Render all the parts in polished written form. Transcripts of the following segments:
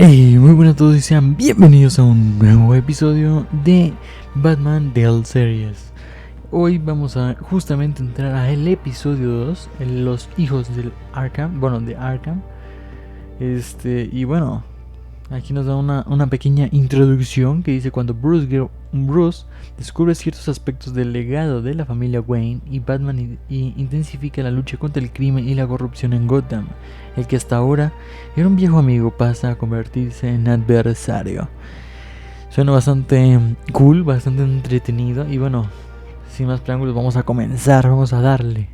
Hey, muy buenas a todos y sean bienvenidos a un nuevo episodio de Batman Dell Series. Hoy vamos a justamente entrar al episodio 2, los hijos del Arkham, de Arkham. Y bueno, aquí nos da una pequeña introducción que dice: cuando Bruce descubre ciertos aspectos del legado de la familia Wayne, y Batman intensifica la lucha contra el crimen y la corrupción en Gotham, el que hasta ahora era un viejo amigo pasa a convertirse en adversario. Suena bastante cool, bastante entretenido. Y bueno, sin más preámbulos, vamos a comenzar, vamos a darle.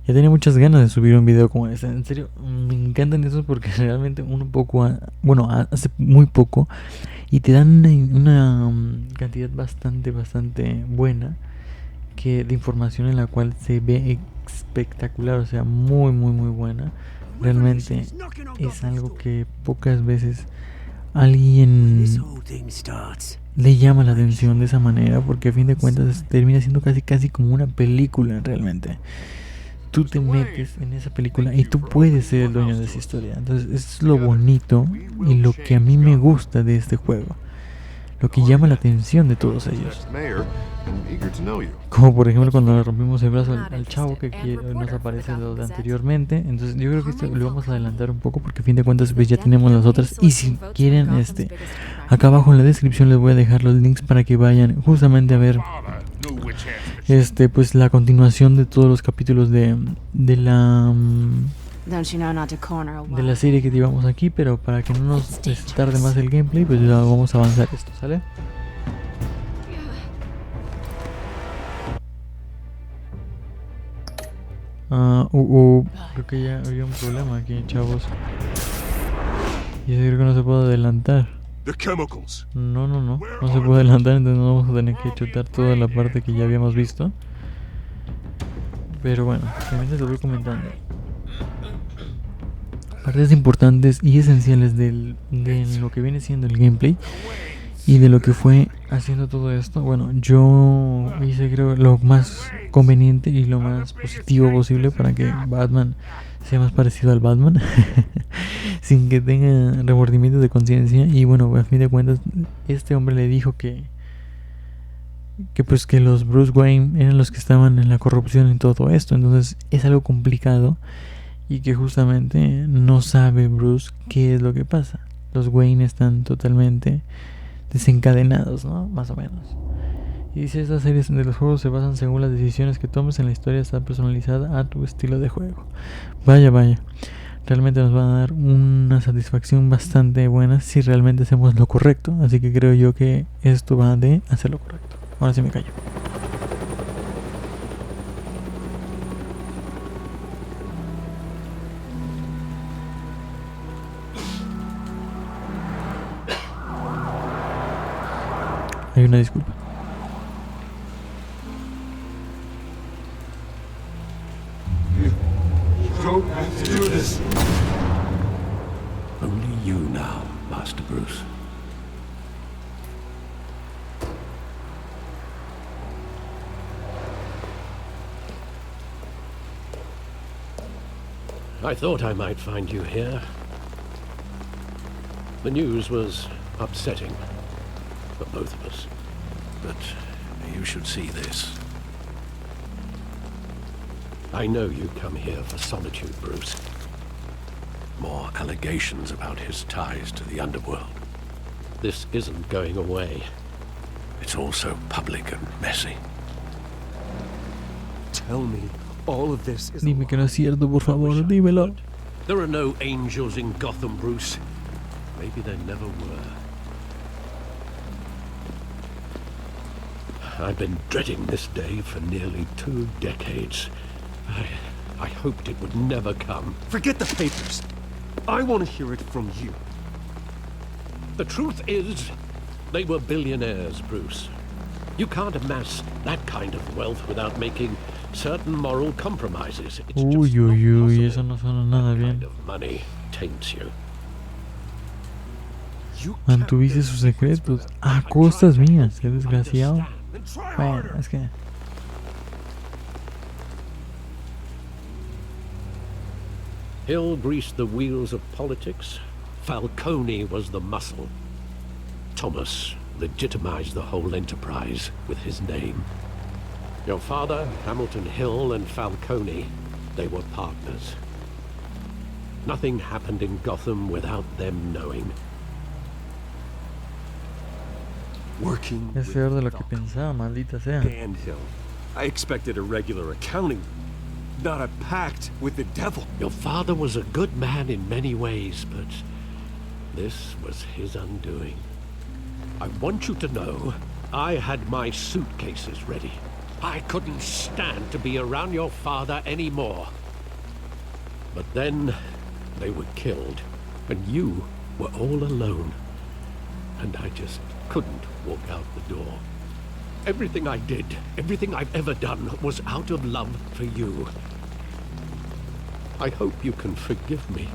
Ya tenía muchas ganas de subir un video como este. En serio, me encantan esos porque realmente hace muy poco y te dan una cantidad bastante buena de información, en la cual se ve espectacular, o sea, muy buena. Realmente es algo que pocas veces alguien le llama la atención de esa manera, porque a fin de cuentas termina siendo casi como una película realmente. Tú te metes en esa película y tú puedes ser el dueño de esa historia. Entonces es lo bonito y lo que a mí me gusta de este juego, lo que llama la atención de todos ellos. Como por ejemplo cuando le rompimos el brazo al chavo que nos aparece lo de anteriormente. Entonces yo creo que esto lo vamos a adelantar un poco, porque a fin de cuentas pues ya tenemos las otras. Y si quieren, acá abajo en la descripción les voy a dejar los links para que vayan justamente a ver pues la continuación de todos los capítulos de la serie que llevamos aquí. Pero para que no nos tarde más el gameplay, pues ya vamos a avanzar esto, ¿sale? Creo que ya había un problema aquí, chavos. Y creo que no se puede adelantar. No se puede adelantar, entonces no vamos a tener que chutar toda la parte que ya habíamos visto. Pero bueno, también les lo voy comentando. Partes importantes y esenciales de lo que viene siendo el gameplay y de lo que fue haciendo todo esto. Bueno, yo hice, creo, lo más conveniente y lo más positivo posible para que Batman sea más parecido al Batman sin que tenga remordimiento de conciencia. Y bueno, a fin de cuentas este hombre le dijo que los Bruce Wayne eran los que estaban en la corrupción y todo esto. Entonces es algo complicado y que justamente no sabe Bruce qué es lo que pasa. Los Wayne están totalmente desencadenados, ¿no? Más o menos. Y dice: estas series de los juegos se basan según las decisiones que tomes en la historia, está personalizada a tu estilo de juego. Vaya. Realmente nos va a dar una satisfacción bastante buena si realmente hacemos lo correcto. Así que creo yo que esto va de hacer lo correcto. Ahora sí me callo. Hay una disculpa. Only you now, Master Bruce. I thought I might find you here. The news was upsetting for both of us. But you should see this. I know you come here for solitude, Bruce. More allegations about his ties to the underworld. This isn't going away. It's all so public and messy. Tell me all of this is. Dime que no es cierto, por favor, dímelo. There are no angels in Gotham, Bruce. Maybe there never were. I've been dreading this day for nearly 2 decades. I hoped it would never come. Forget the papers. I want to hear it from you. The truth is, they were billionaires, Bruce. You can't amass that kind of wealth without making certain moral compromises. It's just uy, eso no suena nada bien. kind of money taints you. Mantuviste sus secretos a costas mías, qué desgraciado. Bueno, es que Hill greased the wheels of politics. Falcone was the muscle. Thomas legitimized the whole enterprise with his name. Your father, Hamilton Hill, and Falcone, they were partners. Nothing happened in Gotham without them knowing. Working Es with peor de lo que Falcone pensaba, maldita sea. and Hill. I expected a regular accounting, not a pact with the devil. Your father was a good man in many ways, but this was his undoing. I want you to know, I had my suitcases ready. I couldn't stand to be around your father anymore. But then, they were killed, and you were all alone. And I just couldn't walk out the door. Everything I did, everything I've ever done, was out of love for you. I hope you can forgive me.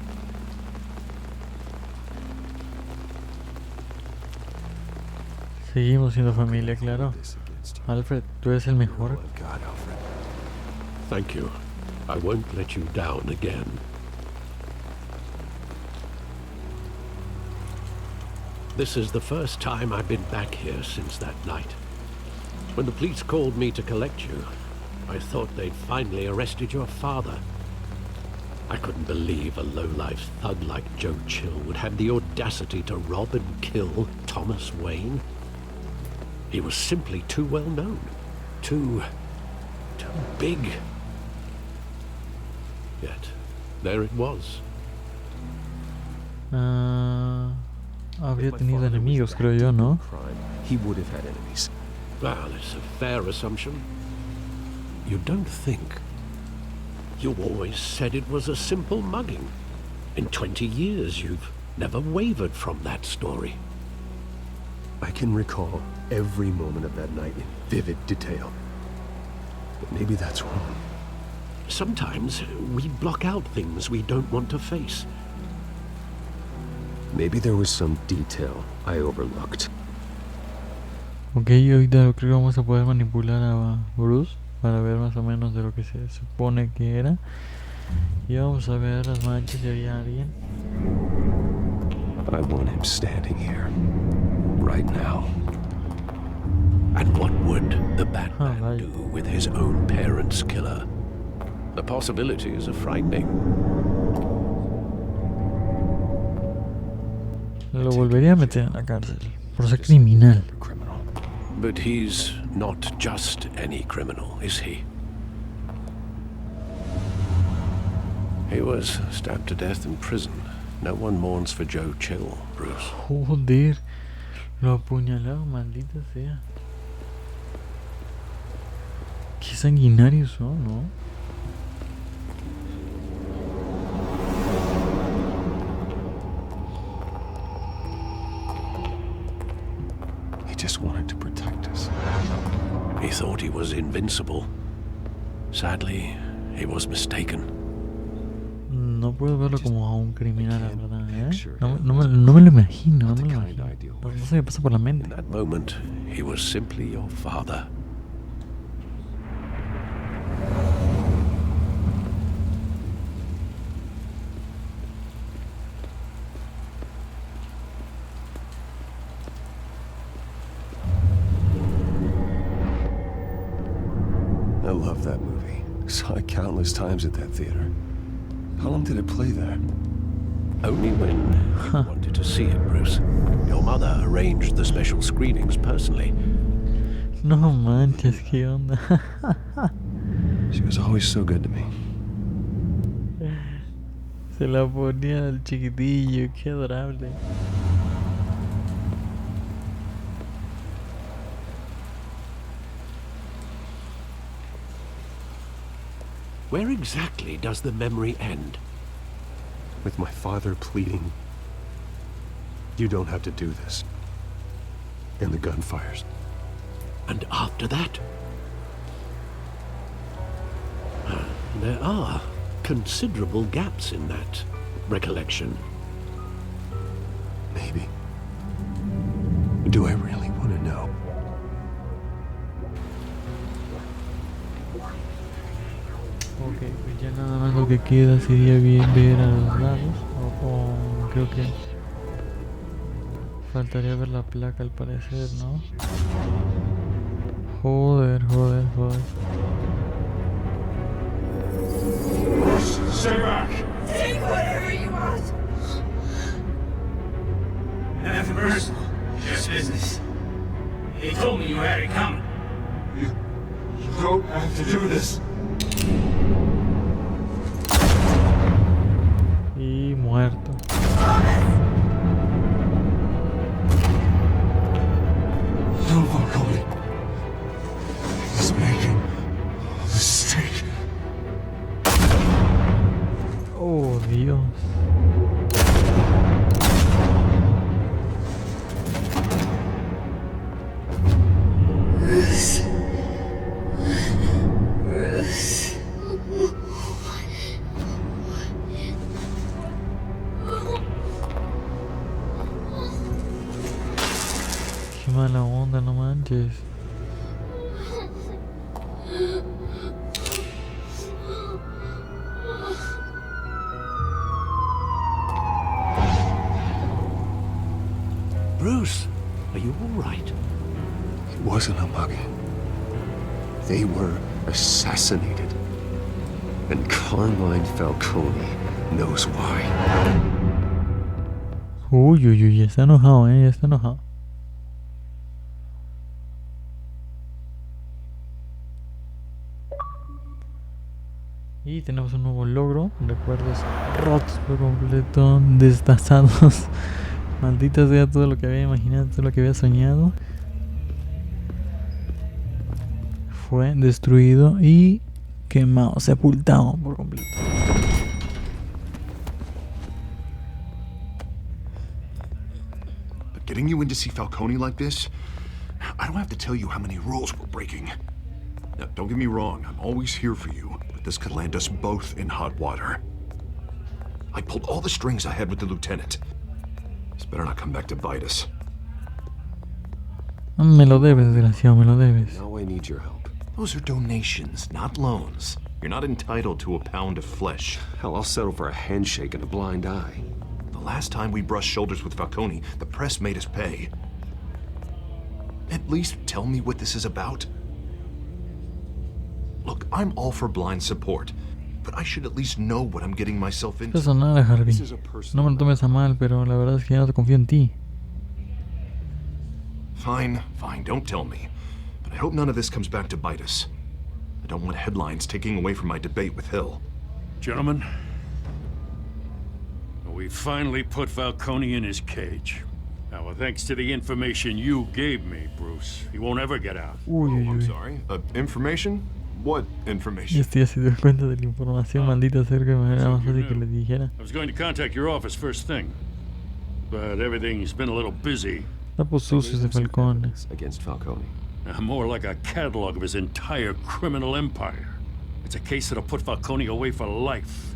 Seguimos siendo familia, claro. This against you. Alfred, tú eres el mejor. Oh, God, Alfred. Thank you. I won't let you down again. This is the first time I've been back here since that night. When the police called me to collect you, I thought they'd finally arrested your father. I couldn't believe a low-life thug like Joe Chill would have the audacity to rob and kill Thomas Wayne. He was simply too well known. Too big. Yet, there it was. Habría If my tenido father was enemigos, that creo yo, deep ¿no? in crime, he would have had enemies. Well, it's a fair assumption. You don't think. You always said it was a simple mugging. In 20 years, you've never wavered from that story. I can recall every moment of that night in vivid detail. But maybe that's wrong. Sometimes we block out things we don't want to face. Maybe there was some detail I overlooked. Ok, ahorita creo que vamos a poder manipular a Bruce para ver más o menos de lo que se supone que era. Y vamos a ver las manchas si había alguien. I want him standing here, right now. And what would the Batman right. do with his own parents' killer? The possibilities are frightening. Lo volvería a meter en la cárcel por ser criminal. Criminal. But he's not just any criminal, is he? He was stabbed to death in prison. No one mourns for Joe Chill, Bruce. Joder, lo apuñalado, maldita sea. Qué sanguinarios son, ¿no? He just wanted to protect us. He thought he was invincible. Sadly, he was mistaken. No puedo verlo como a un criminal, la verdad, ¿eh? No me lo imagino, no me lo imagino. No se me pasa por la In mente. that moment, he was simply your father. I love that movie. Saw it countless times at that theater. How long did it play there? Only when you wanted to see it, Bruce. Your mother arranged the special screenings personally. No manches, qué onda. She was always so good to me. Se la ponía al chiquitillo, qué adorable. Where exactly does the memory end? With my father pleading, "You don't have to do this." And the gun fires. And after that? There are considerable gaps in that recollection. Maybe. Do I really want to know? Ok, pues ya nada más lo que queda sería bien ver a los lados. O creo que faltaría ver la placa al parecer, ¿no? Joder, joder, joder. Stay back! Take whatever you want! Nothing personal. Just business. He told me you had it coming. You don't have to do this. Y muerto. No, Falcone. He's making a mistake. Oh, Dios. Qué mala onda, no manches. Bruce, are you all right? It wasn't a mug. They were assassinated. And Carmine Falcone knows why. Uy, uy, uy, ya está enojado, ya está enojado. Y tenemos un nuevo logro. Recuerdos rotos por completo, destazados. Maldita sea todo lo que había imaginado, todo lo que había soñado. Fue destruido y quemado, sepultado por completo. But getting you in to see Falcone like this, I don't have to tell you how many rules we're breaking. Now, don't get me wrong, I'm always here for you, but this could land us both in hot water. I pulled all the strings I had with the lieutenant. This better not come back to bite us. Me lo debes, desgraciado, me lo debes. Now I need your help. Those are donations, not loans. You're not entitled to a pound of flesh. Hell, I'll settle for a handshake and a blind eye. The last time we brushed shoulders with Falcone, the press made us pay. At least tell me what this is about. Look, I'm all for blind support, but I should at least know what I'm getting myself into. Eso nada, Harvey. This is a No personal me lo tomes a mal, pero la verdad es que ya no te confío en ti. Fine, don't tell me. But I hope none of this comes back to bite us. I don't want headlines taking away from my debate with Hill. Gentlemen, we finally put Falcone in his cage. Now, thanks to the information you gave me, Bruce, he won't ever get out. Uy, uy, I'm uy. sorry. Information? What Y information? este ya se dio cuenta de la información maldita acerca de manera más fácil que le dijera. I was going to contact your office first thing, but everything's been a little busy. Tapos sucios de Falcone. Against Falcone. More like a catalog of his entire criminal empire. It's a case that'll put Falcone away for life.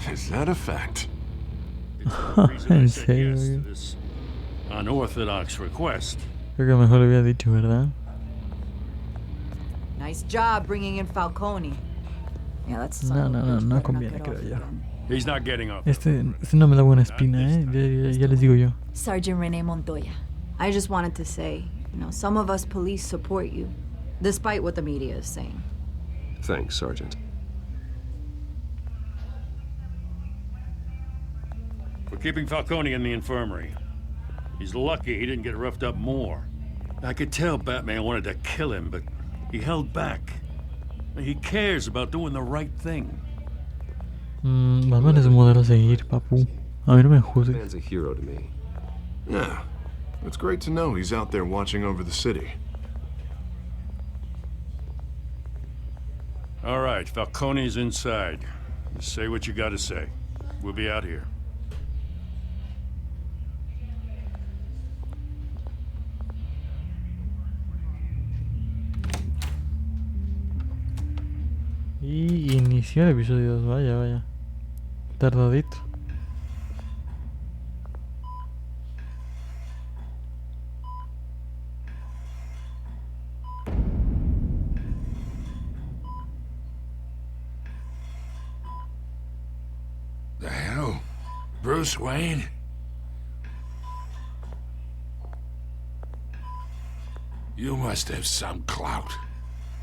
Is that a fact? It's the reason I ¿En said serio? yes to this unorthodox request. Creo que mejor le había dicho, ¿verdad? Nice job bringing in Falcone. Yeah, that's No conviene, creo yo. He's not getting up. Este no me da buena espina, ya les digo yo. Sergeant Renee Montoya. I just wanted to say, some of us police support you, despite what the media is saying. Thanks, Sergeant. We're keeping Falcone in the infirmary. He's lucky he didn't get roughed up more. I could tell Batman wanted to kill him, but he held back. He cares about doing the right thing. Batman es un modelo a seguir, papu. A mí no me juzgues. Man's a hero to me. Yeah. It's great to know he's out there watching over the city. All right, Falcone's inside. Just say what you gotta say. We'll be out here. Y inició el episodio 2, vaya. Tardadito. Who? Bruce Wayne? You must have some clout.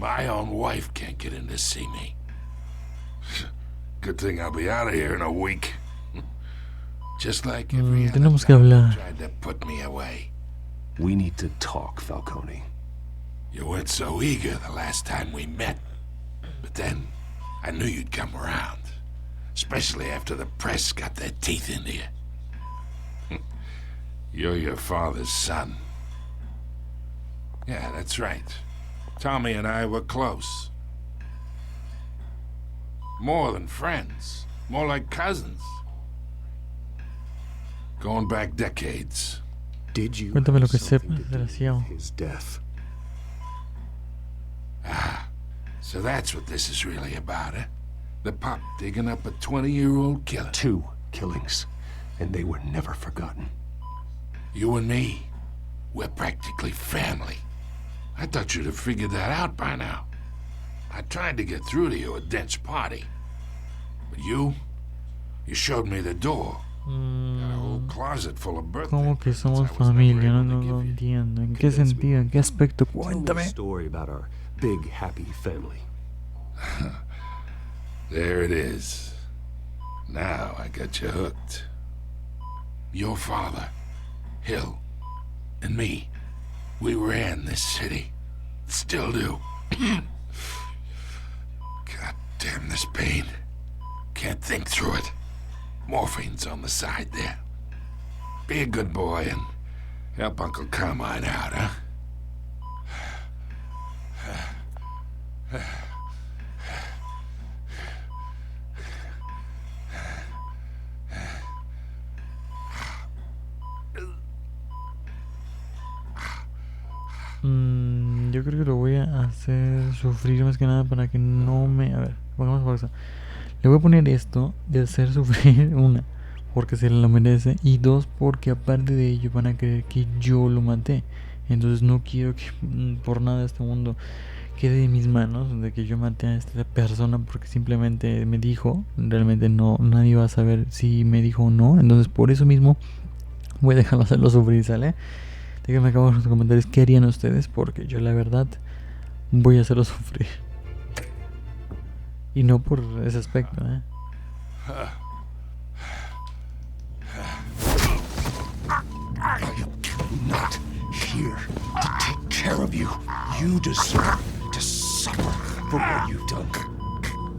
My own wife can't get in to see me. Good thing I'll be out of here in a week. Just like every other tenemos que time hablar. you tried to put me away. We need to talk, Falcone. You weren't so eager the last time we met. But then, I knew you'd come around. Especially after the press got their teeth into you. You're your father's son. Yeah, that's right. Tommy and I were close. More than friends. More like cousins. Going back decades. Did you Cuéntame lo have que something sepas, to do desgraciado. with his death? So that's what this is really about, eh? The pop digging up a 20-year-old killer. 2 killings, and they were never forgotten. You and me, we're practically family. I thought you'd have figured that out by now. I tried to get through to you at Dent's party. But you showed me the door. Got a whole closet full of birthday ¿Cómo que presents somos I was never familia? able No, to no give you. entiendo. ¿En qué sentido? ¿En qué aspecto? Tell me a Cuéntame. story about our big, happy family. There it is. Now I got you hooked. Your father, Hill, and me, we ran this city. Still do. God damn this pain. Can't think through it. Morphine's on the side there. Be a good boy and help Uncle Carmine out, huh? Yo creo que lo voy a hacer sufrir más que nada para que no me... A ver, pongamos pausa. Le voy a poner esto de hacer sufrir, una, porque se lo merece, y 2, porque aparte de ello van a creer que yo lo maté. Entonces no quiero que por nada este mundo quede en mis manos de que yo maté a esta persona porque simplemente me dijo. Realmente no, nadie va a saber si me dijo o no. Entonces por eso mismo voy a dejarlo hacerlo sufrir, ¿sale? Díganme acá abajo en los comentarios qué harían ustedes, porque yo la verdad voy a hacerlo sufrir. Y no por ese aspecto, I'm not here to take care of you. You deserve to suffer for what you've done.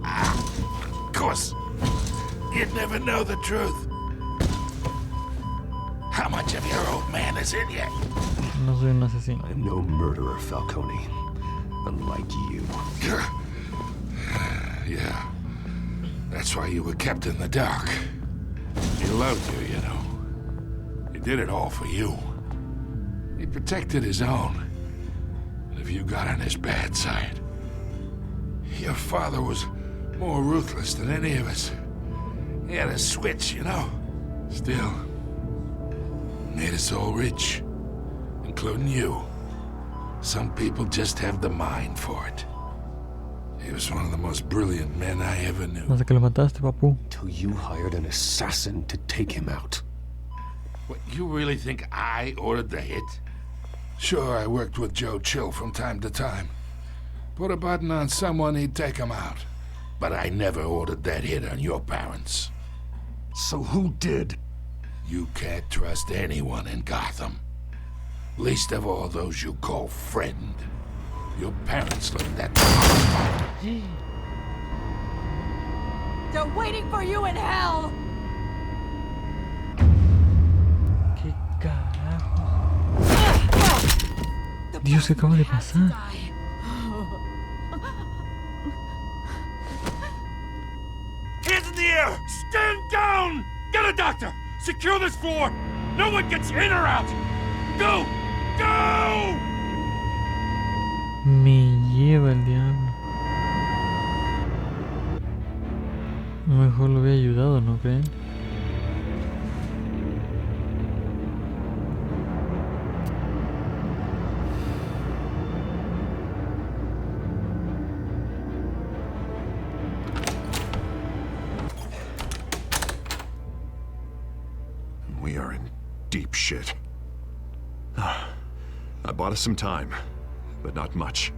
Of course. You'd never know the truth. How much of your old man is in you? No soy un asesino. I'm no murderer, Falcone. Unlike you. Yeah. That's why you were kept in the dark. He loved you, you know. He did it all for you. He protected his own. And if you got on his bad side, your father was more ruthless than any of us. He had a switch, you know. Still, made us all rich, including you. Some people just have the mind for it. He was one of the most brilliant men I ever knew. Hasta que lo mataste, papu. Till you hired an assassin to take him out. What, you really think I ordered the hit? Sure, I worked with Joe Chill from time to time. Put a button on someone, he'd take him out. But I never ordered that hit on your parents. So who did? You can't trust anyone in Gotham. Least of all those you call friend. Your parents learned that. They're waiting for you in hell! ¿Qué carajo? Dios, ¿qué acaba de pasar? Hands in the air! Stand down! Get a doctor! Secure this floor! No one gets in or out! Go! Go! Me lleva el diablo. Mejor lo hubiera ayudado, ¿no creen? deep shit. I bought us some time, but not much.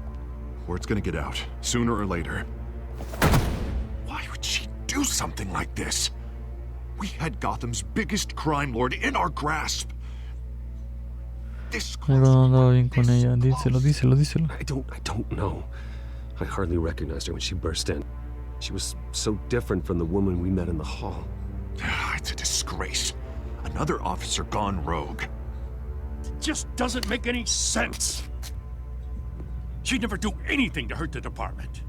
Word's gonna get out, sooner or later. Why would she do something like this? We had Gotham's biggest crime lord in our grasp. This Algo no andaba bien con ella. Díselo. I don't know. I hardly recognized her when she burst in. She was so different from the woman we met in the hall. It's a disgrace. Another officer gone rogue. It just doesn't make any sense. She'd never do anything to hurt the department.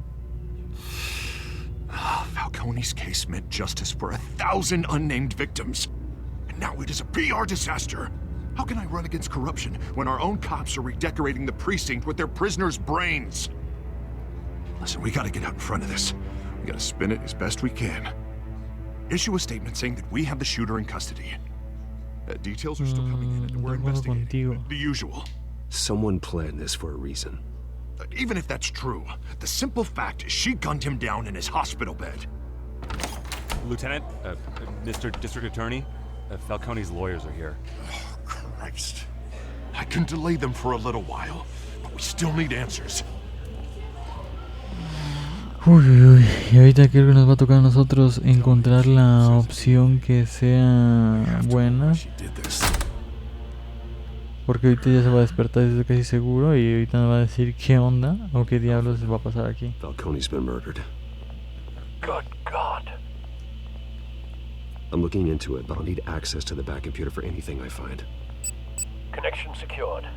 Falcone's case meant justice for 1,000 unnamed victims. And now it is a PR disaster. How can I run against corruption when our own cops are redecorating the precinct with their prisoners' brains? Listen, we gotta get out in front of this. We gotta spin it as best we can. Issue a statement saying that we have the shooter in custody. Details are still coming in and we're investigating. The usual. Someone planned this for a reason. Even if that's true, the simple fact is she gunned him down in his hospital bed. Lieutenant, Mr. District Attorney, Falcone's lawyers are here. Oh, Christ. I can delay them for a little while, but we still need answers. Uy. Y ahorita creo que nos va a tocar a nosotros encontrar la opción que sea buena. Porque ahorita ya se va a despertar, estoy casi seguro, y ahorita nos va a decir qué onda o qué diablos va a pasar aquí. Falcone's been murdered. Good God. I'm looking into it, but I'll need access to the back computer for anything I find. Connection secured.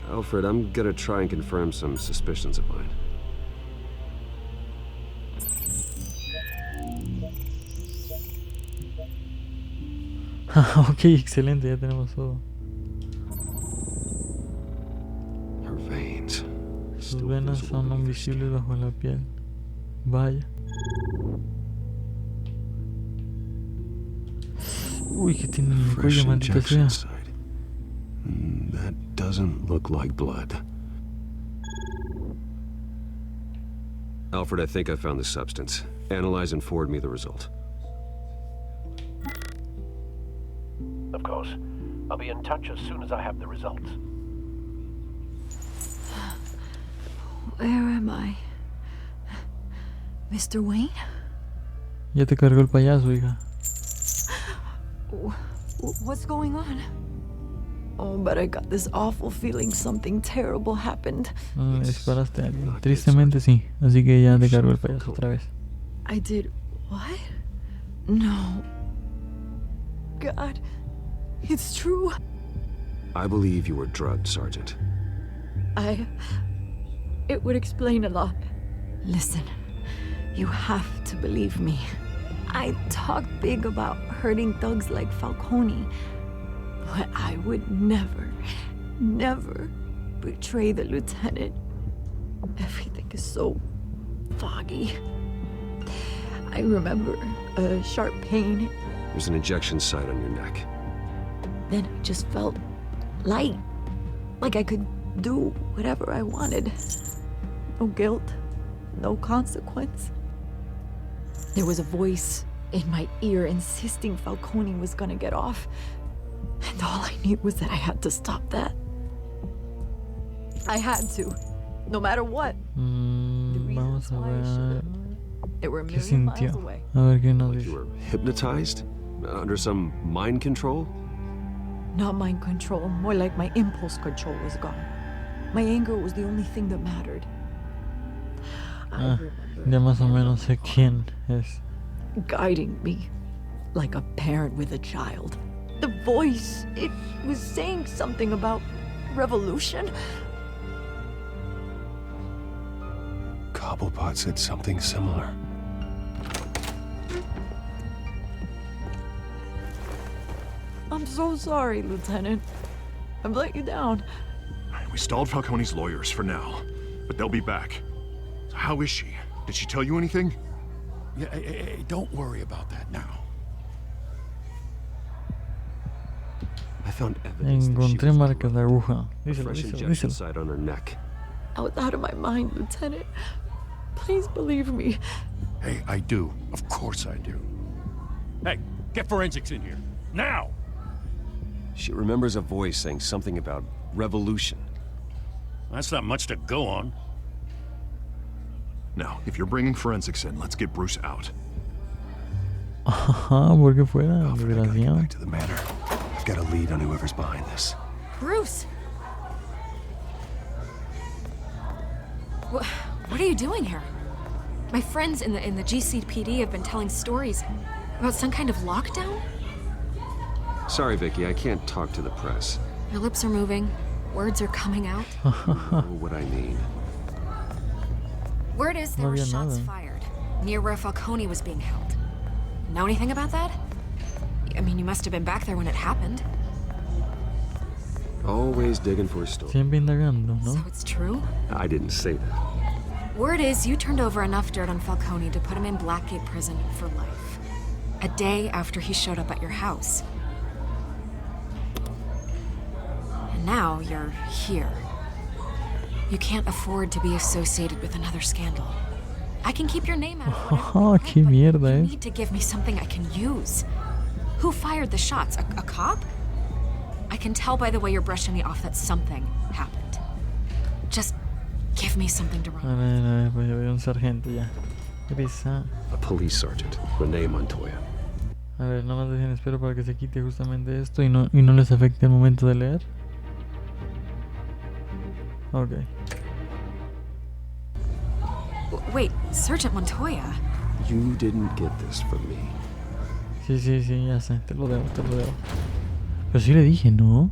Alfred, I'm gonna try and confirm some suspicions of mine. Ok, excelente, ya tenemos todo. Her veins. Sus venas son invisibles bajo la piel. Vaya. Uy, que tiene en el cuello, maldita sea. That doesn't look like blood. Alfred, I think I found the substance. Analyze and forward me the result. Of course. I'll be in touch as soon as I have the results. Where am I? Mr. Wayne? Ya te cargó el payaso, hija. What's going on? Oh, but I got this awful feeling something terrible happened. Disparaste a alguien. Tristemente sí. Así que ya te cargó el payaso otra vez. I did what? No. God, it's true. I believe you were drugged, Sergeant. It would explain a lot. Listen, you have to believe me. I talk big about hurting thugs like Falcone, but I would never betray the lieutenant. Everything is so foggy. I remember a sharp pain. There's an injection site on your neck. Then I just felt light, like I could do whatever I wanted. No guilt, no consequence. There was a voice in my ear insisting Falcone was gonna get off. And all I knew was that I had to stop that. I had to, no matter what. Vamos a ver They were a qué million miles sintió. away. A ver qué nos Like dice. you were hypnotized? Under some mind control? Not mind control, more like my impulse control was gone. My anger was the only thing that mattered. I remember Ya más o menos sé quién es. guiding me like a parent with a child. The voice, it was saying something about revolution. Cobblepot said something similar. I'm so sorry, Lieutenant. I've let you down. We stalled Falcone's lawyers for now, but they'll be back. So how is she? Did she tell you anything? Yeah, hey, don't worry about that now. I found evidence that she Encontré was marcas de aguja. a Díselo, fresh díselo, injection díselo. site on her neck. I was out of my mind, Lieutenant. Please believe me. Hey, I do. Of course I do. Hey, get forensics in here. Now! She remembers a voice saying something about revolution. That's not much to go on. Now, if you're bringing forensics in, let's get Bruce out. Ajá, porque fuera, Alfred, I gotta get desgraciado. back to the manor. I've got a lead on whoever's behind this. Bruce! What are you doing here? My friends in the GCPD have been telling stories about some kind of lockdown? Sorry, Vicky, I can't talk to the press. Your lips are moving, words are coming out. You know what I mean. Word is there No were había shots nada. fired near where Falcone was being held. Know anything about that? I mean, you must have been back there when it happened. Always digging for a story. Siempre indagando, ¿no? So it's true? I didn't say that. Word is you turned over enough dirt on Falcone to put him in Blackgate Prison for life. A day after he showed up at your house. And now you're here. You can't afford to be associated with another scandal. I can keep your name out of whatever, Oh, qué but mierda you es. need to give me something I can use. Who fired the shots? A cop? I can tell by the way you're brushing me off that something happened. Just give me something to A run. ver, pues ya veo un sargento ya. ¿Qué pasa? A police sergeant, Renee Montoya. A ver, nomás decían espero para que se quite justamente esto y no les afecte el momento de leer. Ok. Wait, Sergeant Montoya? You didn't get this from me. Sí, ya sé, te lo debo. Pero sí le dije, ¿no?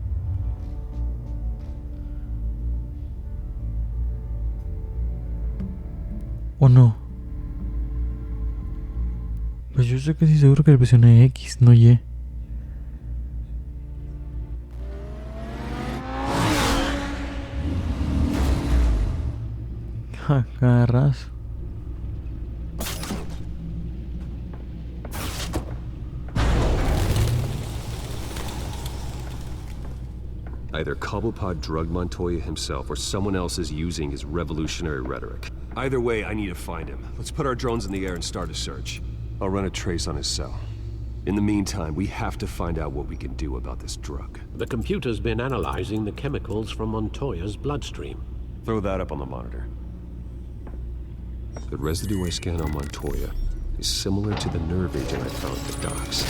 ¿O no? Pues yo estoy casi seguro que le presioné X, no Y. Agarras. Either Cobblepot drugged Montoya himself or someone else is using his revolutionary rhetoric. Either way, I need to find him. Let's put our drones in the air and start a search. I'll run a trace on his cell. In the meantime, we have to find out what we can do about this drug. The computer's been analyzing the chemicals from Montoya's bloodstream. Throw that up on the monitor. The residue I scan on Montoya is similar to the nerve agent I found at the docks.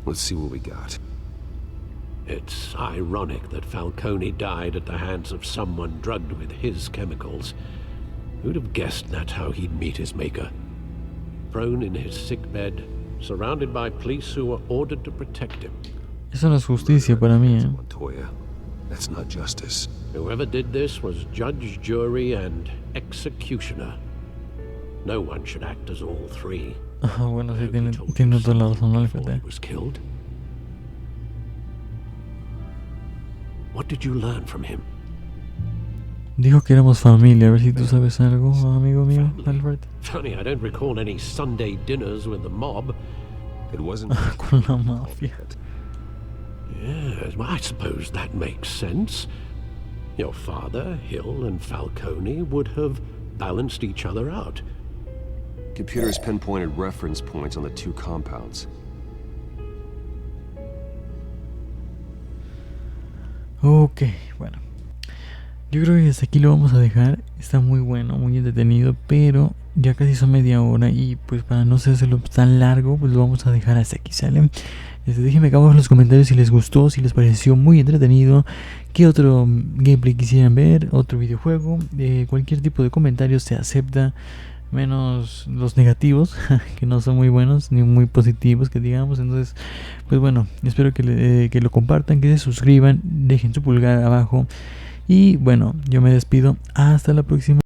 Let's see what we got. It's ironic that Falcone died at the hands of someone drugged with his chemicals. Who'd have guessed that's how he'd meet his maker? Prone in his sickbed, surrounded by police who were ordered to protect him. Eso no es justicia para mí, ¿eh? Montoya. That's not justice. Whoever did this was judge, jury, and executioner. No one should act as all three. Ah, bueno, sí, tiene toda la razón, no, Before he was killed. What did you learn from him? Dijo que éramos familia, a ver si tú sabes algo, amigo mío, Alfred. Funny, I don't recall any Sunday dinners with the mob. It wasn't Con la mafia. Yes, well, I suppose that makes sense. Your father, Hill, and Falcone would have balanced each other out. Computer's pinpointed reference points on the two compounds. Ok, bueno. Yo creo que hasta aquí lo vamos a dejar. Está muy bueno, muy entretenido, pero ya casi son media hora y pues para no hacerlo tan largo, pues lo vamos a dejar hasta aquí, ¿sale? Déjenme acá abajo en los comentarios si les gustó, si les pareció muy entretenido, qué otro gameplay quisieran ver, otro videojuego, cualquier tipo de comentario se acepta, menos los negativos, que no son muy buenos ni muy positivos que digamos. Entonces, pues bueno, espero que lo compartan, que se suscriban, dejen su pulgar abajo y bueno, yo me despido, hasta la próxima.